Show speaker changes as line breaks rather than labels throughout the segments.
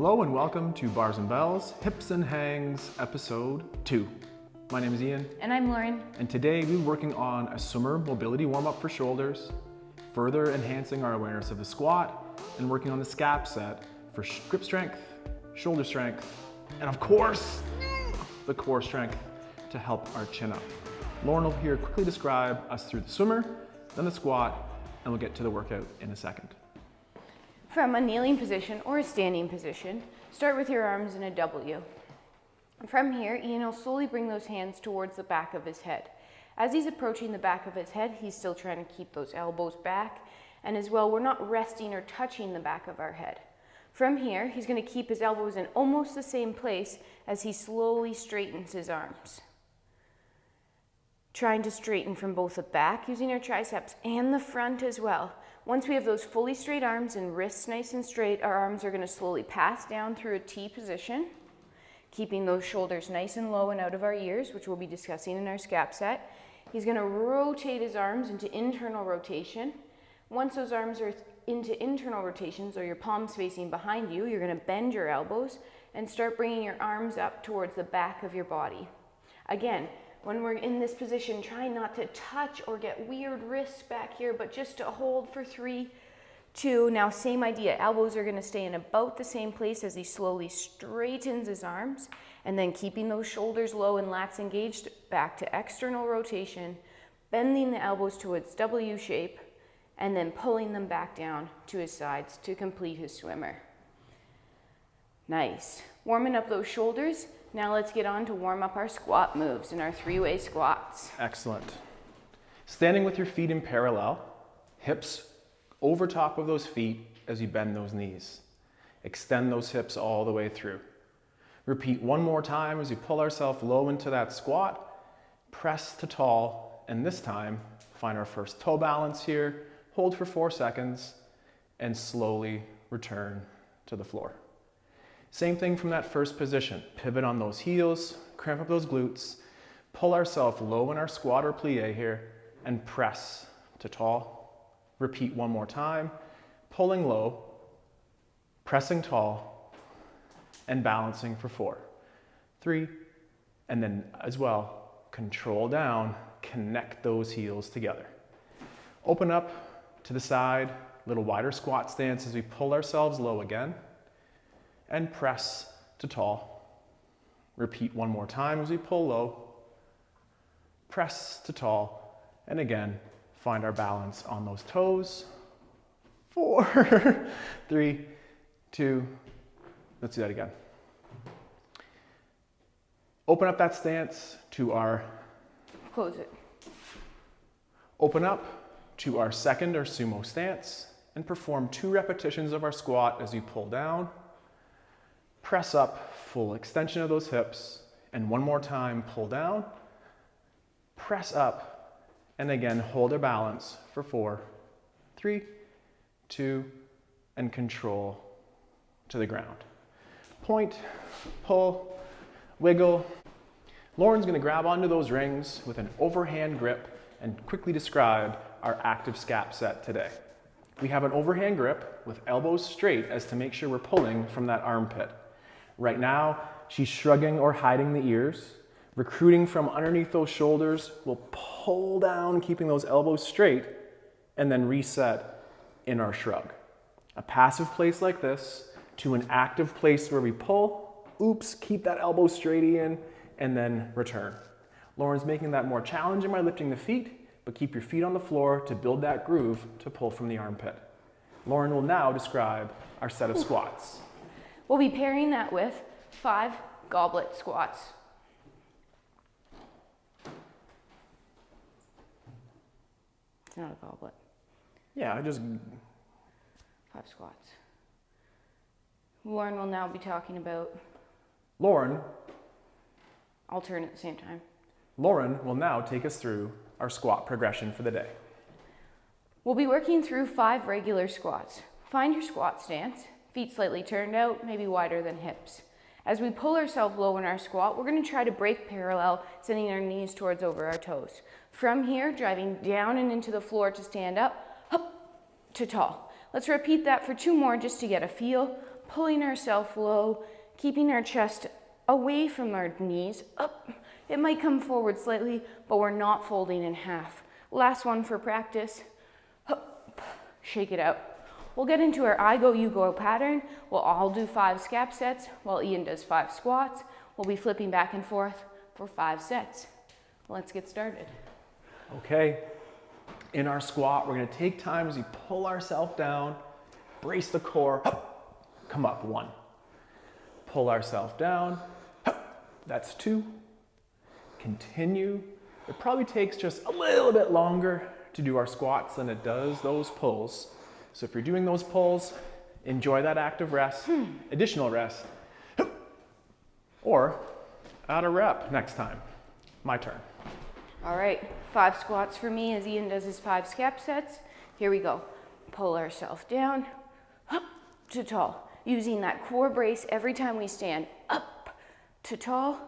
Hello and welcome to Bars and Bells, Hips and Hangs, episode 2. My name is Ian.
And I'm Lauren.
And today we're working on a swimmer mobility warm-up for shoulders, further enhancing our awareness of the squat, and working on the Scap Set for grip strength, shoulder strength, and of course, the core strength to help our chin up. Lauren will here quickly describe us through the swimmer, then the squat, and we'll get to the workout in a second.
From a kneeling position or a standing position, start with your arms in a W. From here, Ian will slowly bring those hands towards the back of his head. As he's approaching the back of his head, he's still trying to keep those elbows back, and as well, we're not resting or touching the back of our head. From here, he's going to keep his elbows in almost the same place as he slowly straightens his arms. Trying to straighten from both the back, using our triceps, and the front as well. Once we have those fully straight arms and wrists nice and straight, our arms are going to slowly pass down through a T position, keeping those shoulders nice and low and out of our ears, which we'll be discussing in our Scap Set. He's going to rotate his arms into internal rotation. Once those arms are into internal rotations, or your palms facing behind you, you're going to bend your elbows and start bringing your arms up towards the back of your body. Again, when we're in this position, try not to touch or get weird wrists back here, but just to hold for 3, 2. Now, same idea. Elbows are going to stay in about the same place as he slowly straightens his arms, and then keeping those shoulders low and lats engaged, back to external rotation, bending the elbows towards W shape, and then pulling them back down to his sides to complete his swimmer. Nice. Warming up those shoulders. Now let's get on to warm up our squat moves and our 3-way squats.
Excellent. Standing with your feet in parallel, hips over top of those feet as you bend those knees. Extend those hips all the way through. Repeat one more time as you pull ourselves low into that squat, press to tall, and this time find our first toe balance here, hold for 4 seconds, and slowly return to the floor. Same thing from that first position. Pivot on those heels, cramp up those glutes, pull ourselves low in our squat or plie here, and press to tall. Repeat one more time, pulling low, pressing tall, and balancing for 4, 3, and then as well, control down, connect those heels together. Open up to the side, little wider squat stance as we pull ourselves low again, and press to tall. Repeat one more time as we pull low, press to tall, and again, find our balance on those toes. 4, 3, 2, let's do that again. Open up that stance to our,
Close it.
Open up to our second or sumo stance and perform 2 repetitions of our squat as you pull down. Press up, full extension of those hips, and one more time, pull down, press up, and again, hold our balance for 4, 3, 2, and control to the ground. Point, pull, wiggle. Lauren's gonna grab onto those rings with an overhand grip and quickly describe our active Scap Set today. We have an overhand grip with elbows straight as to make sure we're pulling from that armpit. Right now, she's shrugging or hiding the ears. Recruiting from underneath those shoulders, we'll pull down, keeping those elbows straight, and then reset in our shrug. A passive place like this to an active place where we pull, oops, keep that elbow straight in, and then return. Lauren's making that more challenging by lifting the feet, but keep your feet on the floor to build that groove to pull from the armpit. Lauren will now describe our set of squats.
We'll be pairing that with 5 goblet squats. It's not a goblet.
Yeah, I just...
5 squats. Lauren will now be talking about...
Lauren
I'll turn at the same time.
Lauren will now take us through our squat progression for the day.
We'll be working through 5 regular squats. Find your squat stance. Feet slightly turned out, maybe wider than hips. As we pull ourselves low in our squat, we're going to try to break parallel, sending our knees towards over our toes. From here, driving down and into the floor to stand up, up to tall. Let's repeat that for 2 more just to get a feel. pulling ourselves low, keeping our chest away from our knees, up. It might come forward slightly, but we're not folding in half. Last one for practice. Up. Shake it out. We'll get into our I go, you go pattern. We'll all do 5 scap sets while Ian does 5 squats. We'll be flipping back and forth for 5 sets. Let's get started.
Okay, in our squat, we're gonna take time as we pull ourselves down, brace the core, come up, 1. Pull ourselves down, that's 2. Continue. It probably takes just a little bit longer to do our squats than it does those pulls. So if you're doing those pulls, enjoy that active rest, additional rest, or add a rep next time. My turn.
All right, 5 squats for me as Ian does his 5 scap sets. Here we go. Pull ourselves down, up to tall. Using that core brace every time we stand, up to tall.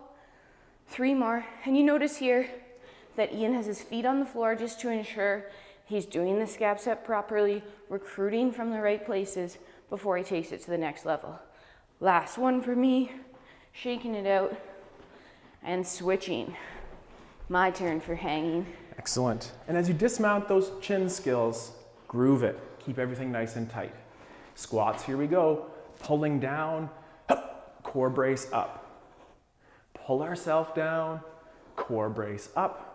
3 more, and you notice here that Ian has his feet on the floor just to ensure he's doing the scap set properly, recruiting from the right places before he takes it to the next level. Last one for me, shaking it out and switching. My turn for hanging.
Excellent. And as you dismount those chin skills, groove it. Keep everything nice and tight. Squats, here we go. Pulling down, core brace up. Pull ourselves down, core brace up.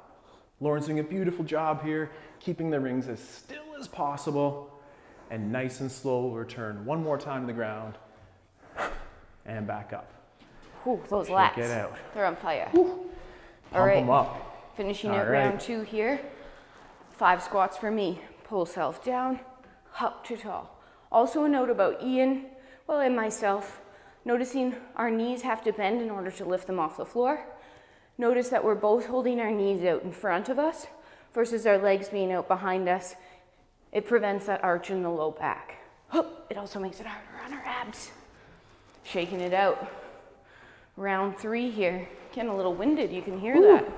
Lauren's doing a beautiful job here, keeping the rings as still as possible. And nice and slow, we'll return one more time to the ground. And back up.
Whew, those
Shake
lats,
it out.
they're on fire.
Whew.
All right,
Pump them up.
finishing
All
out
right.
round 2 here. 5 squats for me. Pull self down, up to tall. Also a note about Ian, well, and myself, noticing our knees have to bend in order to lift them off the floor. Notice that we're both holding our knees out in front of us versus our legs being out behind us. It prevents that arch in the low back. It also makes it harder on our abs. Shaking it out. Round 3 here. Getting a little winded, you can hear that.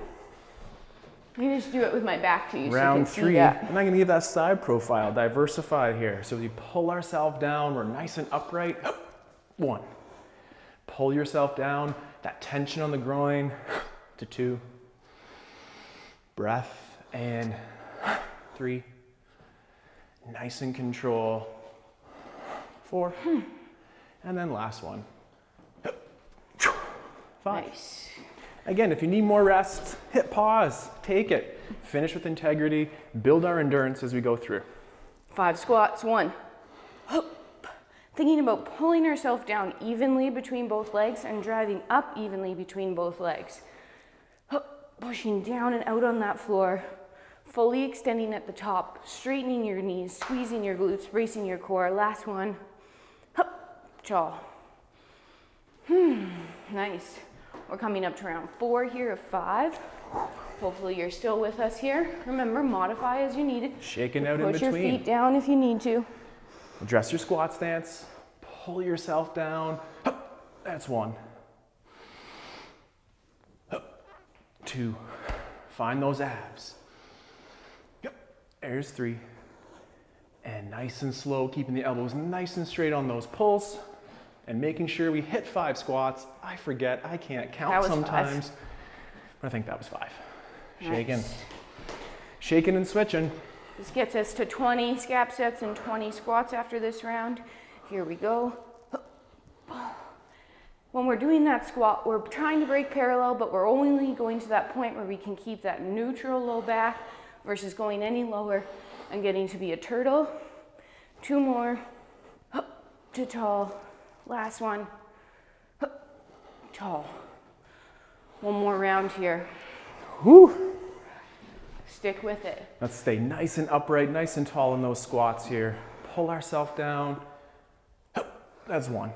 You just do it with my back to you so you
Round
can see
3,
that.
and I'm gonna give that side profile, diversified here. So as you pull ourselves down, we're nice and upright. 1. Pull yourself down, that tension on the groin, to 2. Breath, and 3. Nice and control, 4. And then last one. 5.
Nice.
Again, if you need more rest, hit pause, take it. Finish with integrity, build our endurance as we go through.
5 squats, 1. Thinking about pulling ourselves down evenly between both legs and driving up evenly between both legs. Pushing down and out on that floor, fully extending at the top, straightening your knees, squeezing your glutes, bracing your core. Last one. Tall. Nice. We're coming up to round 4 here of 5. Hopefully you're still with us here. Remember, modify as you need it.
Shaking out in
Push your
between.
feet down if you need to.
Address your squat stance, pull yourself down. That's 1. 2. Find those abs. There's 3. And nice and slow, keeping the elbows nice and straight on those pulls. And making sure we hit 5 squats. I forget, I can't count sometimes.
5.
But I think that was 5.
Nice.
Shaking. Shaking and switching.
This gets us to 20 scap sets and 20 squats after this round. Here we go. When we're doing that squat, we're trying to break parallel, but we're only going to that point where we can keep that neutral low back versus going any lower and getting to be a turtle. 2 more. To tall. Last one. Tall. 1 more round here.
Whew.
Stick with it.
Let's stay nice and upright, nice and tall in those squats here. Pull ourselves down. That's 1.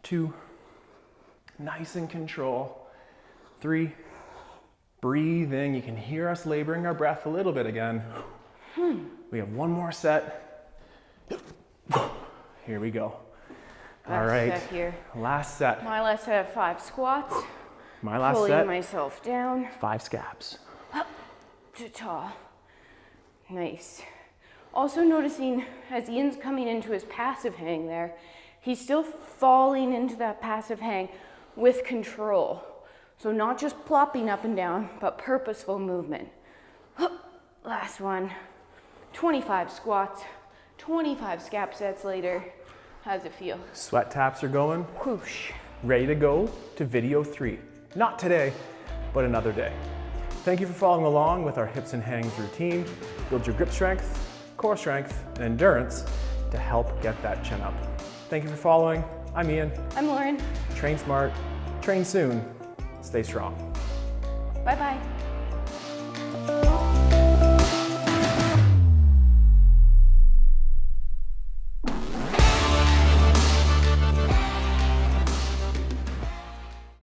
2. Nice and control. 3. Breathe in. You can hear us laboring our breath a little bit again. We have 1 more set. Here we go. All right.
Set here.
Last set.
My last set of 5 squats.
My last
Pulling
set.
myself down.
5 scaps.
Up to tall. Nice. Also noticing as Ian's coming into his passive hang there, he's still falling into that passive hang with control. So not just plopping up and down, but purposeful movement. Last one, 25 squats, 25 scap sets later. How's it feel?
Sweat taps are going.
Whoosh.
Ready to go to video 3. Not today, but another day. Thank you for following along with our hips and hangs routine. Build your grip strength, core strength, and endurance to help get that chin up. Thank you for following. I'm Ian.
I'm Lauren.
Train smart, train soon, stay strong.
Bye-bye.